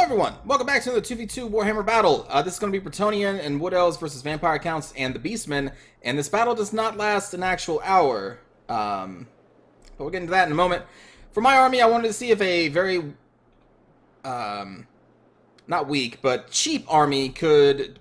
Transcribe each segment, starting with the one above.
everyone, welcome back to another 2v2 Warhammer battle. This is going to be Bretonnian and Wood Elves versus Vampire Counts and the Beastmen, and this battle does not last an actual hour, but we'll get into that in a moment. For my army, I wanted to see if a very, not weak, but cheap army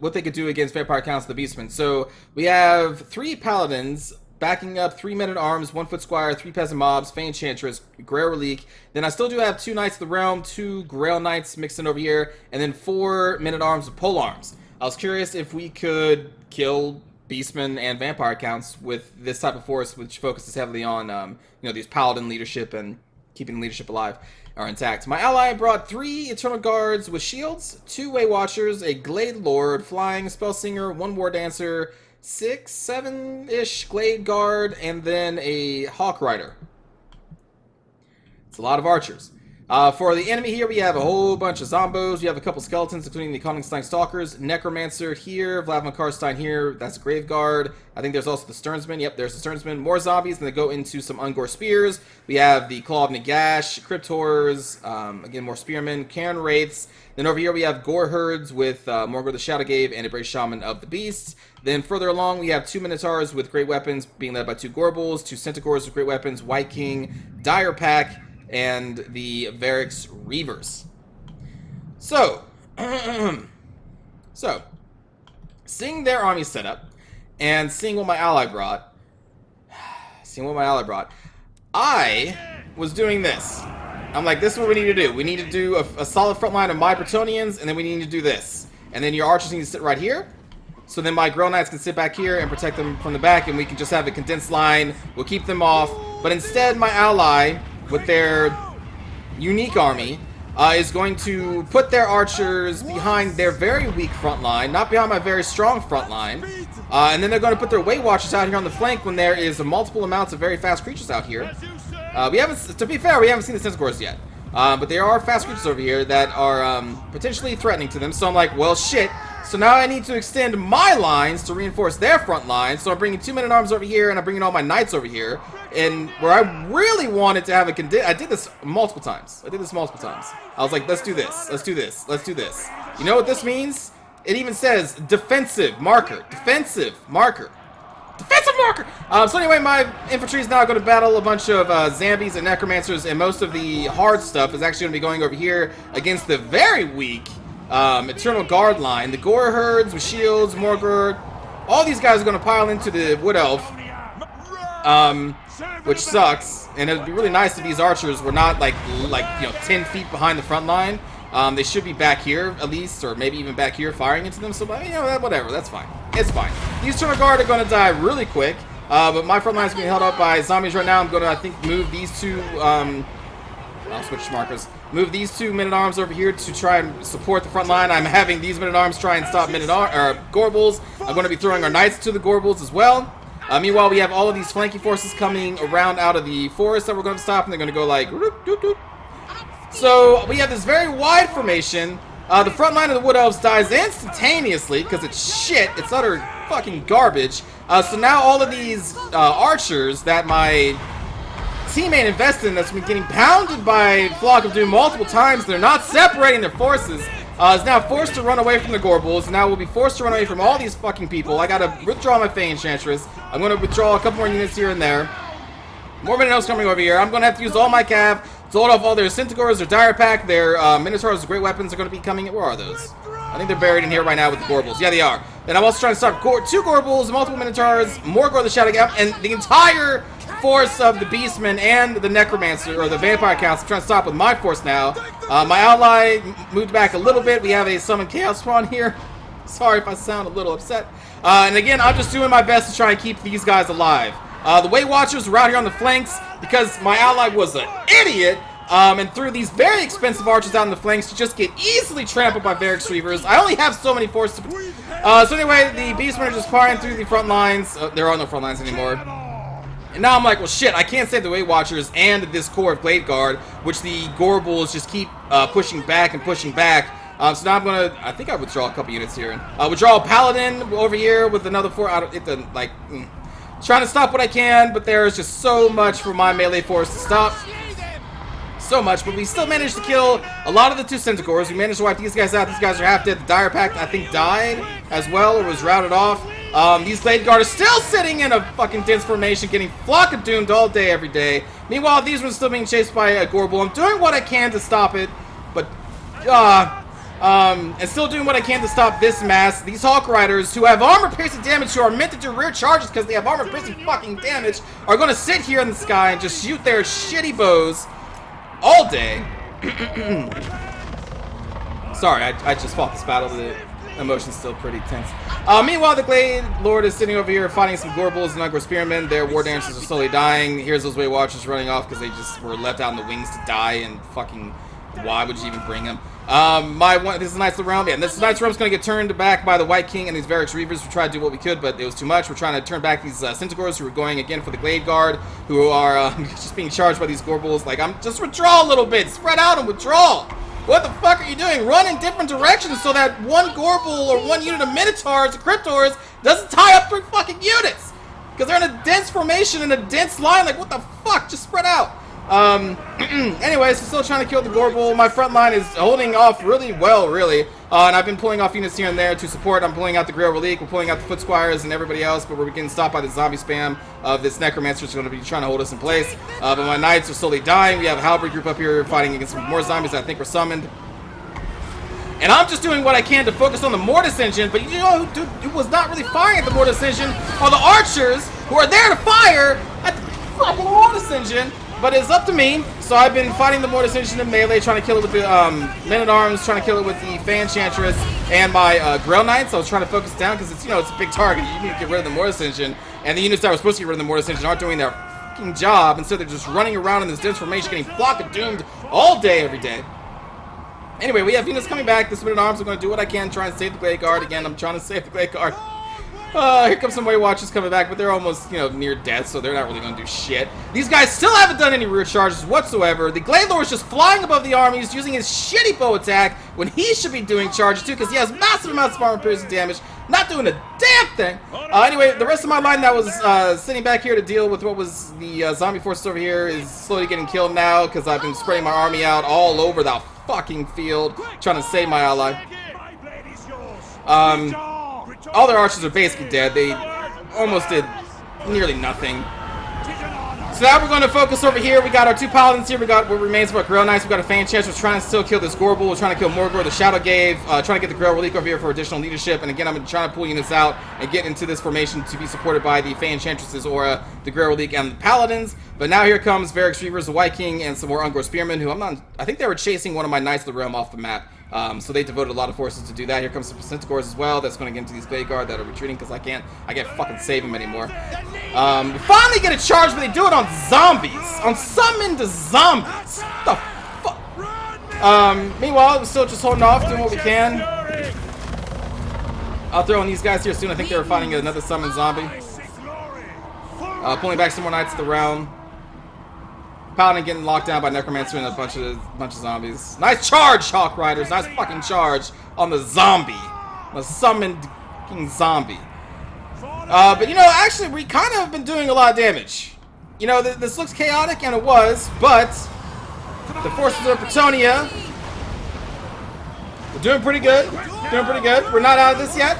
what they could do against Vampire Counts and the Beastmen. So, we have 3 Paladins, backing up 3 men-at-arms, 1 Foot Squire, 3 Peasant Mobs, Fey Enchantress, Grail Relique. Then I still do have 2 Knights of the Realm, 2 Grail Knights mixed in over here, and then 4 men-at-arms with polearms. I was curious if we could kill Beastmen and Vampire Counts with this type of force, which focuses heavily on, these Paladin leadership and keeping leadership alive or intact. My ally brought 3 Eternal Guards with shields, 2 Way Watchers, a Glade Lord, Flying Spell Singer, 1 War Dancer, 6, 7-ish Glade Guard, and then a Hawk Rider. It's a lot of archers. For the enemy here, we have a whole bunch of zombos. We have a couple skeletons, including the Koningstein Stalkers. Necromancer here, Vlad Karstein here. That's a Grave Guard. I think there's also the Stearnsman. Yep, there's the Stearnsman. More zombies, and they go into some Ungor Spears. We have the Claw of Nagash, Crypt Horrors, again, more Spearmen, Cairn Wraiths. Then over here we have Gore Herds with Morgor the Shadowgave and a Brave Shaman of the Beasts. Then further along we have 2 Minotaurs with great weapons being led by 2 Gorbals, 2 Centaurs with great weapons, White King, Dire Pack, and the Varix Reavers. So, seeing their army set up, and seeing what my ally brought, I was doing this. I'm like, this is what we need to do. We need to do a solid front line of my Bretonnians, and then we need to do this. And then your archers need to sit right here. So then my Grail Knights can sit back here and protect them from the back, and we can just have a condensed line. We'll keep them off. But instead, my ally, with their unique army, is going to put their archers behind their very weak front line, not behind my very strong front line. And then they're going to put their Way Watchers out here on the flank when there is multiple amounts of very fast creatures out here. To be fair, we haven't seen the Centaurs yet. But there are fast creatures over here that are potentially threatening to them. So I'm like, well, shit. So now I need to extend my lines to reinforce their front lines. So I'm bringing 2 Men-at-Arms over here, and I'm bringing all my Knights over here. And where I really wanted to have I did this multiple times. I was like, let's do this. Let's do this. Let's do this. You know what this means? It even says defensive marker. Defensive marker. Defensive marker! So anyway, my infantry is now going to battle a bunch of zombies and necromancers, and most of the hard stuff is actually going to be going over here against the very weak Eternal Guard line. The Gore Herds with shields, Morgor, all these guys are going to pile into the Wood Elf, which sucks. And it would be really nice if these archers were not like 10 feet behind the front line. They should be back here at least, or maybe even back here firing into them. So whatever, that's fine. It's fine. These Eternal Guard are going to die really quick, but my front line is being held up by zombies right now. I'm going to, I think, move these 2. I'll switch markers. Move these 2 Men-at-Arms over here to try and support the front line. I'm having these Men-at-Arms try and stop Gorbals. I'm going to be throwing our Knights to the Gorbals as well. Meanwhile, we have all of these flanking forces coming around out of the forest that we're going to stop, and they're going to go like... So, we have this very wide formation. The front line of the Wood Elves dies instantaneously because it's shit. It's utter fucking garbage. So now all of these archers that my teammate invested in that's been getting pounded by Flock of Doom multiple times, they're not separating their forces, is now forced to run away from the Gorbals. Now we'll be forced to run away from all these fucking people. I gotta withdraw my Fey Enchantress. I'm gonna withdraw a couple more units here and there. More Minotaurs coming over here. I'm gonna have to use all my cav to hold off all their Centaurs, their Dire Pack, their Minotaurs with great weapons are gonna be coming. Where are those? I think they're buried in here right now with the Gorbals. Yeah, they are. Then I'm also trying to stop 2 Gorbals, multiple Minotaurs, Morgor the Shadowgave, and the entire force of the Beastmen and the Necromancer, or the Vampire Counts. I'm trying to stop with my force now. My ally moved back a little bit. We have a Summon Chaos Spawn here. Sorry if I sound a little upset. And again, I'm just doing my best to try and keep these guys alive. The Way Watchers were out here on the flanks because my ally was an idiot and threw these very expensive archers out on the flanks to just get easily trampled by Varix Reavers. I only have so many forces. So anyway, the Beastmen are just firing through the front lines. There are no front lines anymore. And now I'm like, well, shit, I can't save the Way Watchers and this core of Glade Guard, which the Gorbals just keep pushing back and pushing back. So now I'm going to, I think I withdraw a couple units here. Withdraw a Paladin over here with another 4 out of it. Trying to stop what I can, but there is just so much for my melee force to stop. so much, but we still managed to kill a lot of the 2 Centaurs. We managed to wipe these guys out. These guys are half dead. The Dire Pact, I think, died as well, or was routed off. These Glade Guard are still sitting in a fucking dense formation, getting flock of doomed all day, every day. Meanwhile, these ones still being chased by a Gorbel. I'm doing what I can to stop it, but, and still doing what I can to stop this mass. These Hawk Riders, who have armor-piercing damage, who are meant to do rear charges because they have armor-piercing fucking damage, are going to sit here in the sky and just shoot their shitty bows all day. Sorry, I just fought this battle. The emotion's still pretty tense. Meanwhile, the Glade Lord is sitting over here fighting some Gorbels and Ungor Spearmen. Their war dancers are slowly dying. Here's those Weight Watchers running off because they just were left out in the wings to die, and fucking why would you even bring them? This is Knights of the Realm. Yeah, and this Knights of the Realm is going to get turned back by the White King and these Varix Reavers. We tried to do what we could, but it was too much. We're trying to turn back these Centaurs who are going again for the Glade Guard, who are just being charged by these Gorbels. Like, just withdraw a little bit. Spread out and withdraw. What the fuck are you doing? Run in different directions so that one Gorbel or one unit of Minotaurs or Cryptors doesn't tie up 3 fucking units. Because they're in a dense formation, in a dense line. Like, what the fuck? Just spread out. Anyways, we're still trying to kill the Gorbel. My front line is holding off really well, really. And I've been pulling off units here and there to support. I'm pulling out the Grail Relique, we're pulling out the Foot Squires and everybody else, but we're getting stopped by the zombie spam of this Necromancer who's going to be trying to hold us in place. But my Knights are slowly dying. We have a Halberd group up here fighting against some more zombies that I think were summoned. And I'm just doing what I can to focus on the Mortis Engine, but you know who was not really firing at the Mortis Engine are the Archers, who are there to fire at the fucking Mortis Engine. But it's up to me, so I've been fighting the Mortis Engine in melee, trying to kill it with the Men-at-Arms, trying to kill it with the Fan Enchantress, and my Grail Knights. I was trying to focus down because it's, it's a big target. You need to get rid of the Mortis Engine, and the units that were supposed to get rid of the Mortis Engine aren't doing their fucking job. Instead, they're just running around in this dense formation, getting flock of doomed all day, every day. Anyway, we have units coming back. This Men-at-Arms are going to do what I can, try and save the Glade Guard. Again, I'm trying to save the Glade Guard. Here comes some Weight Watchers coming back, but they're almost, near death, so they're not really going to do shit. These guys still haven't done any rear charges whatsoever. The Glade Lord is just flying above the armies, using his shitty bow attack when he should be doing charges too, because he has massive amounts of armor-piercing damage, not doing a damn thing. Anyway, the rest of my line that was sitting back here to deal with what was the zombie forces over here is slowly getting killed now, because I've been spreading my army out all over the fucking field, trying to save my ally. All their archers are basically dead. They almost did nearly nothing. So now we're going to focus over here. We got our 2 paladins here. We got what remains of our Grail Knights. We got a Fan Chance. We're trying to still kill this Gorbel. We're trying to kill Morgor, the Shadow Gave. Trying to get the Grail Relique over here for additional leadership. And again, I'm trying to pull units out and get into this formation to be supported by the Fan Enchantress's aura, the Grail Relique, and the Paladins. But now here comes Varix Reavers, the White King, and some more Ungor Spearmen, who I think they were chasing one of my Knights of the Realm off the map. So they devoted a lot of forces to do that. Here comes some Centaurs as well. That's going to get into these Glade Guard that are retreating because I can't fucking save them anymore. We finally get a charge, but they do it on zombies. On summoned zombies. What the fuck? Meanwhile, we're still just holding off, doing what we can. I'll throw in these guys here soon. I think they were fighting another summoned zombie. Pulling back some more Knights of the Realm. Paladin getting locked down by Necromancer and a bunch of zombies. Nice charge, Hawk Riders. Nice fucking charge on the zombie. The summoned fucking zombie. But actually, we kind of have been doing a lot of damage. This looks chaotic, and it was, but the forces of Bretonia, we're doing pretty good. We're not out of this yet.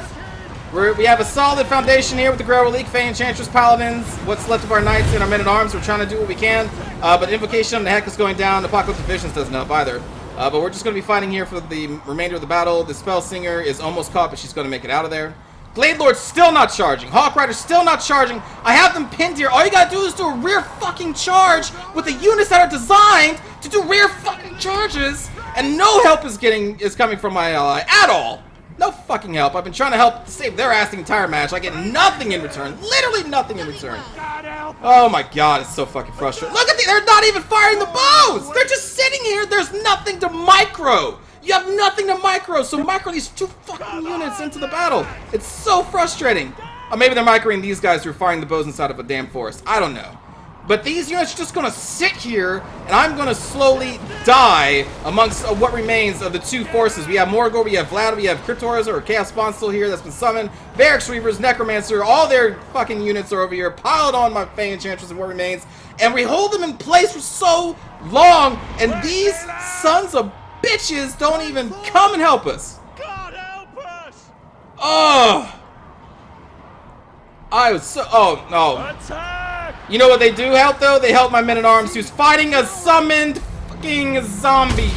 We have a solid foundation here with the Grail Relique, Fan Enchantress, Paladins, what's left of our Knights and our Men-at-Arms. We're trying to do what we can. But Invocation on the Heck is going down. Apocalyptic Visions doesn't help either. But we're just going to be fighting here for the remainder of the battle. The Spell Singer is almost caught, but she's going to make it out of there. Glade Lord's still not charging. Hawk Rider's still not charging. I have them pinned here. All you gotta do is do a rear fucking charge with the units that are designed to do rear fucking charges. And no help is coming from my ally at all. No fucking help. I've been trying to help save their ass the entire match. I get nothing in return. Literally nothing in return. Oh my god, it's so fucking frustrating. Look at they're not even firing the bows! They're just sitting here. There's nothing to micro. You have nothing to micro, so micro these 2 fucking units into the battle. It's so frustrating. Or maybe they're microing these guys who are firing the bows inside of a damn forest. I don't know. But these units are just going to sit here, and I'm going to slowly die amongst what remains of the 2 forces. We have Morgor, we have Vlad, we have Cryptoris, or Chaos Spawn still here that's been summoned. Varix Reavers, Necromancer, all their fucking units are over here, piled on my Fey Enchantress and what remains. And we hold them in place for so long, and these sons of bitches don't even come and help us. God help us! Oh, I was so. Oh no. Attack! You know what they do help though? They help my men-at-arms who's fighting a summoned fucking zombie.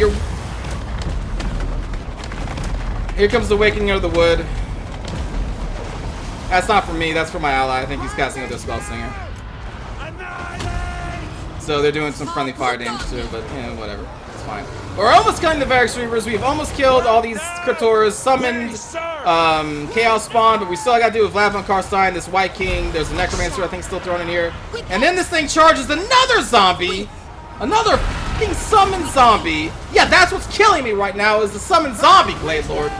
Here comes the Awakening of the Wood. That's not for me, that's for my ally. I think he's casting with their spell singer. So they're doing some friendly fire damage too, but you know, whatever. It's fine. We're almost killing the Varix Reavers. We've almost killed all these Kratoras, summoned Chaos Spawn, but we still gotta do with Vlad von Karstein, this White King. There's a Necromancer, I think, still thrown in here. And then this thing charges another zombie! Another fucking summoned zombie! Yeah, that's what's killing me right now, is the summoned zombie, Blade Lord.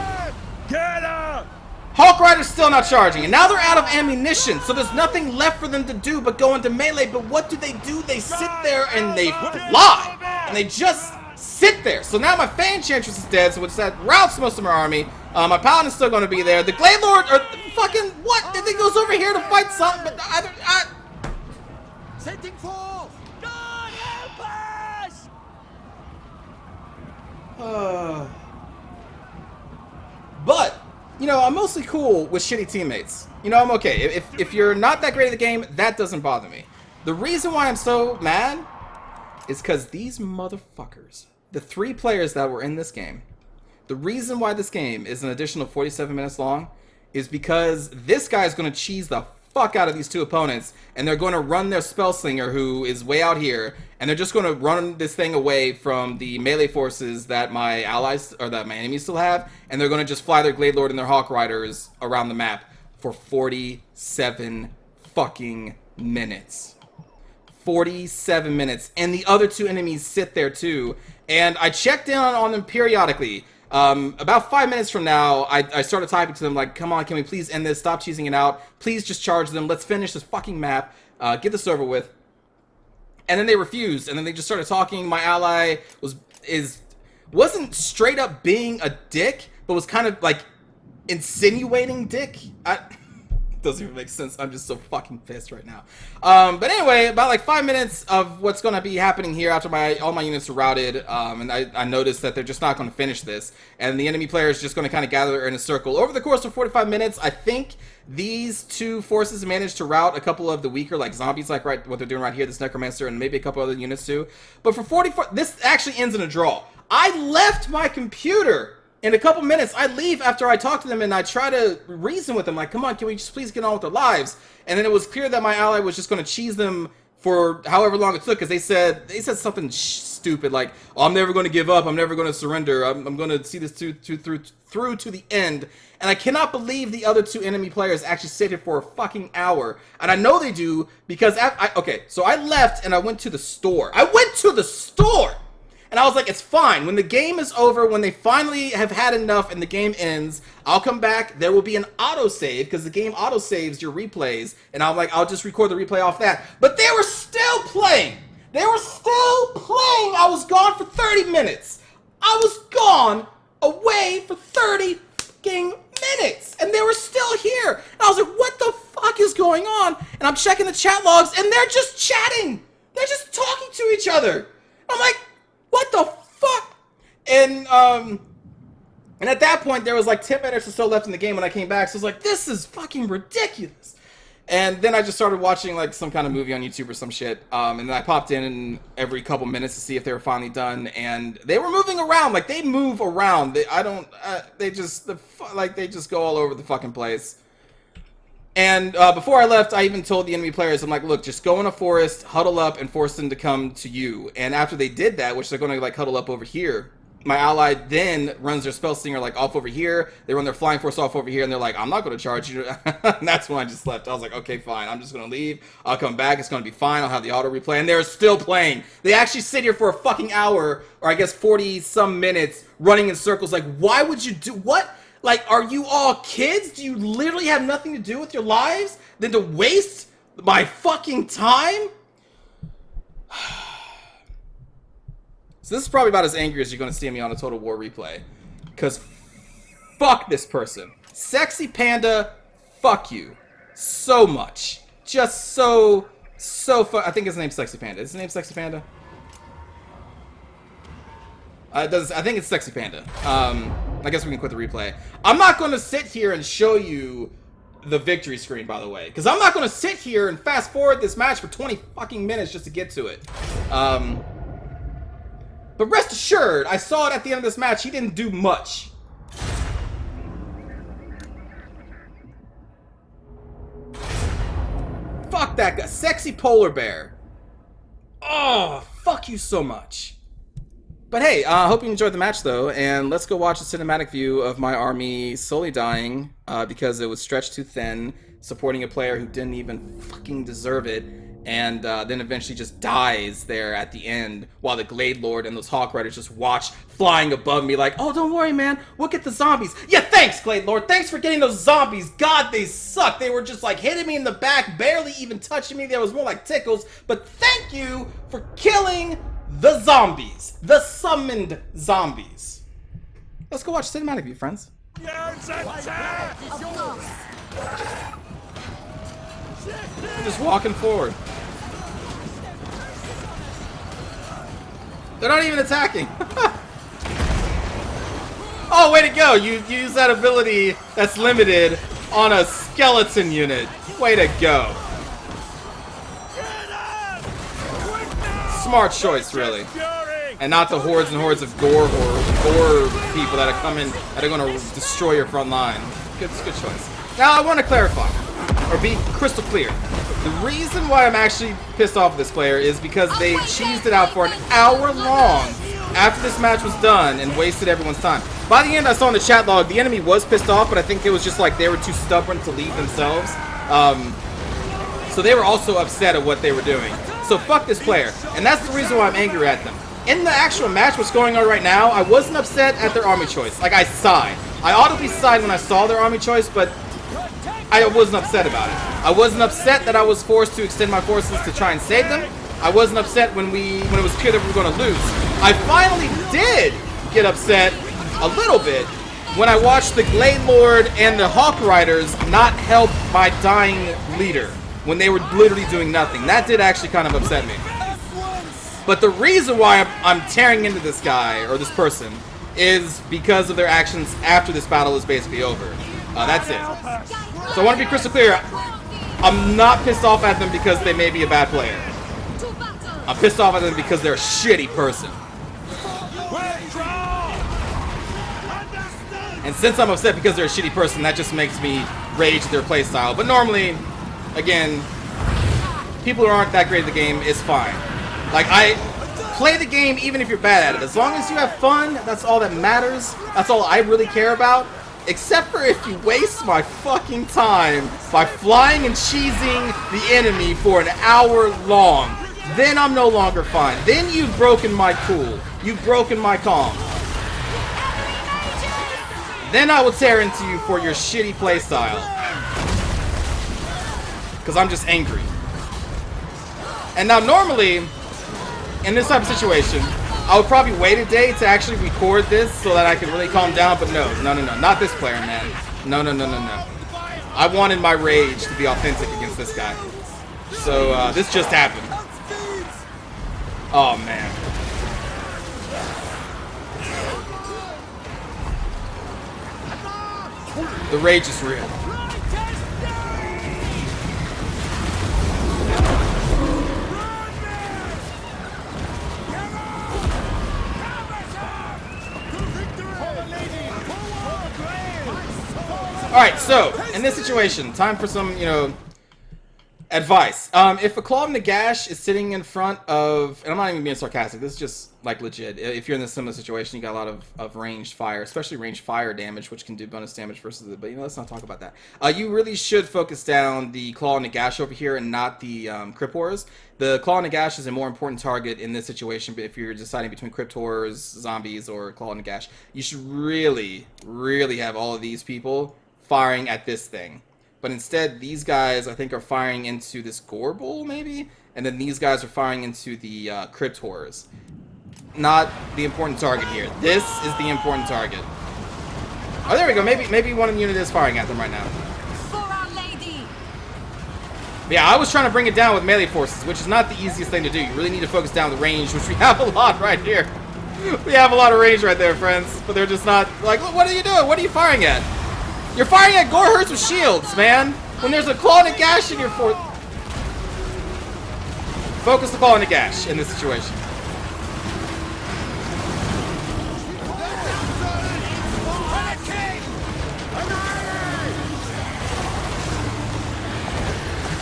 Get up! Hawk Rider's still not charging, and now they're out of ammunition, so there's nothing left for them to do but go into melee. But what do? They sit there and they fly, and they just sit there. So now my Fan Enchantress is dead, so which that routes most of my army. My Paladin's still going to be there. The Glade Lord, or fucking what? It goes over here to fight something, but Sending forth! God help us! But, you know, I'm mostly cool with shitty teammates. You know, I'm okay. If you're not that great at the game, that doesn't bother me. The reason why I'm so mad is because these motherfuckers, the 3 players that were in this game, the reason why this game is an additional 47 minutes long is because this guy's going to cheese the fuck out of these 2 opponents, and they're going to run their Spellslinger, who is way out here, and they're just going to run this thing away from the melee forces that my allies, or that my enemies still have, and they're going to just fly their Glade Lord and their Hawk Riders around the map for 47 fucking minutes. 47 minutes, and the other 2 enemies sit there too, and I checked in on them periodically. About 5 minutes from now, I started typing to them like, come on, can we please end this? Stop cheesing it out. Please just charge them. Let's finish this fucking map. Get this over with. And then they refused, and then they just started talking. My ally wasn't straight up being a dick, but was kind of like insinuating dick. Doesn't even make sense. I'm just so fucking pissed right now. But anyway, about like 5 minutes of what's going to be happening here after all my units are routed, and I noticed that they're just not going to finish this, and the enemy player is just going to kind of gather in a circle. Over the course of 45 minutes, I think these 2 forces managed to rout a couple of the weaker, like zombies, like what they're doing right here, this Necromancer, and maybe a couple other units too. But for 44, this actually ends in a draw. I left my computer. In a couple minutes, I leave after I talk to them and I try to reason with them, like, come on, can we just please get on with our lives? And then it was clear that my ally was just going to cheese them for however long it took, because they said something stupid like, oh, I'm never going to give up, I'm never going to surrender, I'm going to see this through to the end. And I cannot believe the other 2 enemy players actually stayed here for a fucking hour. And I know they do, because okay, so I left and I went to the store. And I was like, it's fine. When the game is over, when they finally have had enough and the game ends, I'll come back. There will be an autosave, because the game autosaves your replays. And I'm like, I'll just record the replay off that. But they were still playing. I was gone for 30 minutes. I was gone away for 30 fucking minutes. And they were still here. And I was like, what the fuck is going on? And I'm checking the chat logs, and they're just chatting. They're just talking to each other. I'm like, what the fuck? And at that point, there was like 10 minutes or so left in the game when I came back. So I was like, this is fucking ridiculous. And then I just started watching like some kind of movie on YouTube or some shit. And then I popped in every couple minutes to see if they were finally done. And they were moving around. Like, they move around. They just go all over the fucking place. And before I left, I even told the enemy players, I'm like, look, just go in a forest, huddle up, and force them to come to you. And after they did that, which they're going to like huddle up over here, my ally then runs their Spellslinger like off over here. They run their Flying Force off over here, and they're like, I'm not going to charge you. And that's when I just left. I was like, okay, fine. I'm just going to leave. I'll come back. It's going to be fine. I'll have the auto replay. And they're still playing. They actually sit here for a fucking hour, or I guess 40-some minutes, running in circles. Like, why would you do what? Like, are you all kids? Do you literally have nothing to do with your lives than to waste my fucking time? So this is probably about as angry as you're going to see me on a Total War replay. Because fuck this person. Sexy Panda, fuck you. So much. Just so I think his name's Sexy Panda. Is his name Sexy Panda? I think it's Sexy Panda. I guess we can quit the replay. I'm not going to sit here and show you the victory screen, by the way, because I'm not going to sit here and fast forward this match for 20 fucking minutes just to get to it. But rest assured, I saw it at the end of this match. He didn't do much. Fuck that guy. Sexy polar bear. Oh, fuck you so much. But hey, I hope you enjoyed the match, though, and let's go watch a cinematic view of my army slowly dying because it was stretched too thin, supporting a player who didn't even fucking deserve it, and then eventually just dies there at the end while the Glade Lord and those Hawk Riders just watch flying above me like, oh, don't worry, man, we'll get the zombies. Yeah, thanks, Glade Lord. Thanks for getting those zombies. God, they suck. They were just like hitting me in the back, barely even touching me. There was more like tickles, but thank you for killing the zombies. The summoned zombies. Let's go watch cinematic view, friends. Just walking forward. They're not even attacking. Oh, way to go. You use that ability that's limited on a skeleton unit. Way to go. Smart choice, really. And not the hordes and hordes of gore people that are coming that are going to destroy your front line. Good choice. Now, I want to clarify, or be crystal clear. The reason why I'm actually pissed off at this player is because they cheesed it out for an hour long after this match was done and wasted everyone's time. By the end, I saw in the chat log, the enemy was pissed off, but I think it was just like they were too stubborn to leave themselves. So they were also upset at what they were doing. So fuck this player. And that's the reason why I'm angry at them. In the actual match, what's going on right now, I wasn't upset at their army choice. Like, I sighed. I audibly sighed when I saw their army choice, but I wasn't upset about it. I wasn't upset that I was forced to extend my forces to try and save them. I wasn't upset when it was clear that we were going to lose. I finally did get upset a little bit when I watched the Glade Lord and the Hawk Riders not help my dying leader when they were literally doing nothing. That did actually kind of upset me. But the reason why I'm tearing into this guy, or this person, is because of their actions after this battle is basically over. That's it. So I want to be crystal clear. I'm not pissed off at them because they may be a bad player. I'm pissed off at them because they're a shitty person. And since I'm upset because they're a shitty person, that just makes me rage at their playstyle. But normally, again, people who aren't that great at the game, it's fine. Like, I play the game even if you're bad at it. As long as you have fun, that's all that matters. That's all I really care about. Except for if you waste my fucking time by flying and cheesing the enemy for an hour long. Then I'm no longer fine. Then you've broken my cool. You've broken my calm. Then I will tear into you for your shitty playstyle. Because I'm just angry. And now normally, in this type of situation, I would probably wait a day to actually record this so that I could really calm down, but no, not this player, man. No. I wanted my rage to be authentic against this guy. So, this just happened. Oh, man. The rage is real. Alright, so, in this situation, time for some, advice. If a Claw of Nagash is sitting in front of, and I'm not even being sarcastic, this is just, like, legit. If you're in a similar situation, you got a lot of ranged fire, especially ranged fire damage, which can do bonus damage versus it, but, let's not talk about that. You really should focus down the Claw of Nagash over here and not the Crypt Horrors. The Claw of Nagash is a more important target in this situation, but if you're deciding between Crypt Horrors, zombies, or Claw of Nagash, you should really, really have all of these people firing at this thing. But instead, these guys, I think, are firing into this Gore Bowl, maybe? And then these guys are firing into the Crypt Horrors. Not the important target here. This is the important target. Oh, there we go. Maybe one unit is firing at them right now. For Our Lady. But yeah, I was trying to bring it down with melee forces, which is not the easiest thing to do. You really need to focus down the range, which we have a lot right here. We have a lot of range right there, friends, but they're just not like, what are you doing? What are you firing at? You're firing at gore hurts with shields, man. When there's a claw and a gash in your fort. Focus the claw and a gash in this situation.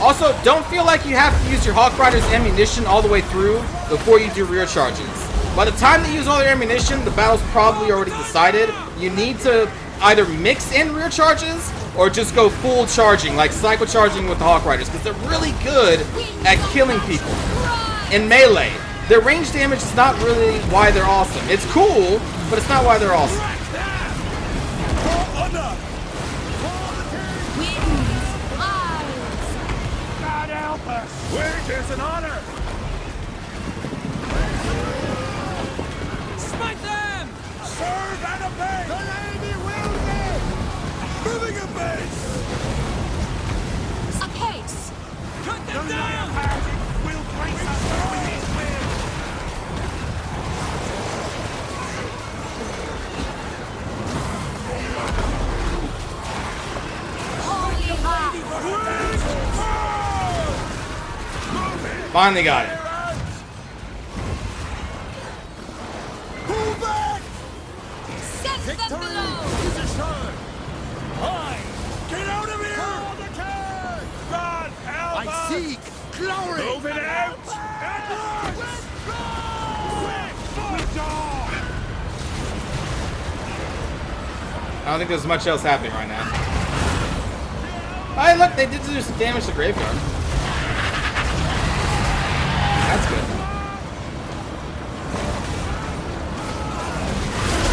Also, don't feel like you have to use your Hawk Rider's ammunition all the way through before you do rear charges. By the time they use all their ammunition, the battle's probably already decided. You need to either mix in rear charges or just go full charging, like cycle charging with the Hawk Riders, because they're really good at killing people. In melee, their range damage is not really why they're awesome. It's cool, but it's not why they're awesome. God help us! Wait, there's an honor! Smite them! Serve and obey! The lady will live! Moving a base! A case. Cut them down! The will place us with his will! Holy hot. Finally got it. Pull back! Send them below. Hi! Get out of here! God help us! I seek glory! Move it out! At once! I don't think there's much else happening right now. Hey, look, they did do some damage to Graveyard. That's good.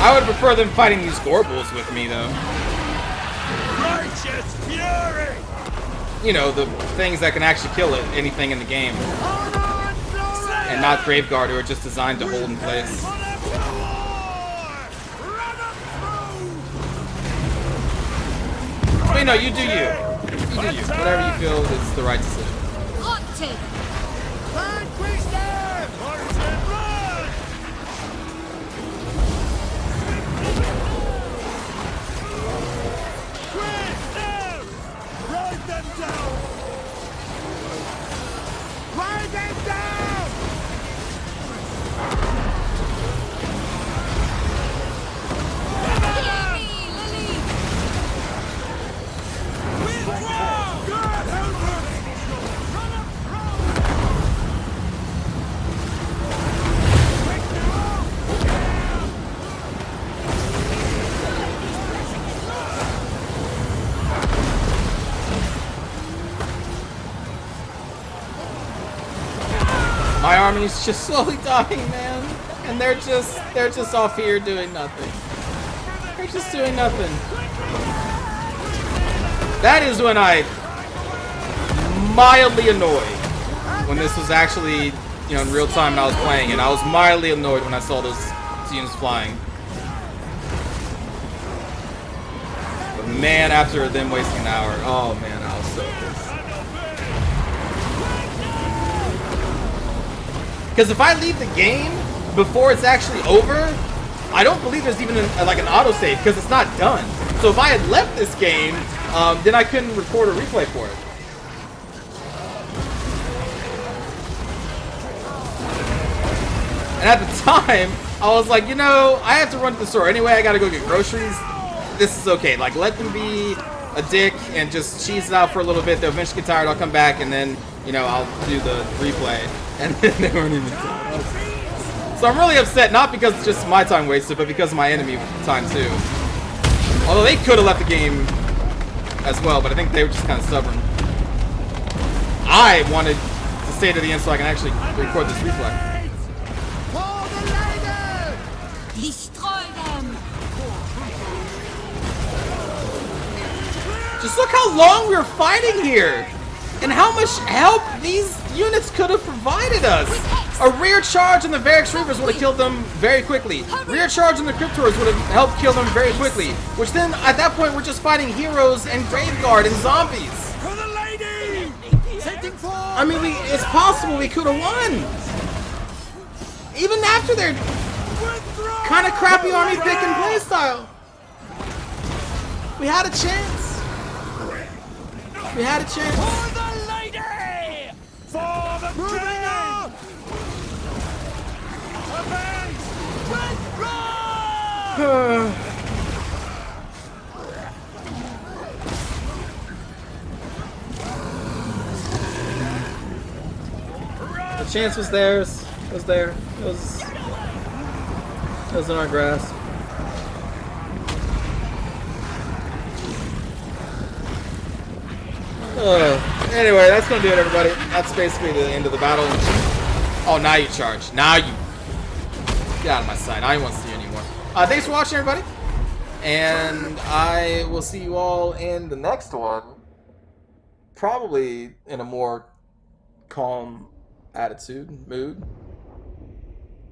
I would prefer them fighting these Gorbals with me, though. Righteous fury! You know, the things that can actually kill anything in the game. And not Graveguard, who are just designed to hold in place. But you know, you do you. You do you. Whatever you feel is the right decision. Haunted. Vanquish them! Martin, run! Quit them! Ride them down! Ride them down! Lily, Lily. Withdraw! God help us! Run up, My army's just slowly dying, man. And they're just off here doing nothing. They're just doing nothing. That is when I mildly annoyed when this was actually, you know, in real time and I was playing, and I was mildly annoyed when I saw those teams flying. But man, after them wasting an hour, oh man, I was so pissed. Because if I leave the game before it's actually over, I don't believe there's even like an autosave because it's not done. So if I had left this game, then I couldn't record a replay for it. And at the time, I was like, you know, I have to run to the store anyway. I gotta go get groceries. This is okay. Like, let them be a dick and just cheese it out for a little bit. They'll eventually get tired. I'll come back and then, you know, I'll do the replay. And then they weren't even done. So I'm really upset, not because it's just my time wasted, but because of my enemy time too. Although they could have left the game as well, but I think they were just kind of stubborn. I wanted to stay to the end so I can actually record this replay. Destroy them. Just look how long we were fighting here, and how much help these units could have provided us. A rear charge on the Varix Reavers would have killed them very quickly. Rear charge on the Cryptors would have helped kill them very quickly. Which then, at that point, we're just fighting heroes and Graveguard and zombies. For the lady! I mean, it's possible we could have won. Even after their kind of crappy army picking playstyle. We had a chance. We had a chance. For the lady! For the king! Advance! Red Run! The chance was theirs. It was there. It was in our grasp. Anyway, that's gonna do it, everybody. That's basically the end of the battle. Oh, now you charge. Now you get out of my sight. I don't want to see you anymore. Thanks for watching, everybody, and I will see you all in the next one. Probably in a more calm attitude, mood.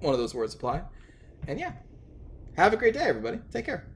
One of those words apply. And yeah, have a great day, everybody. Take care.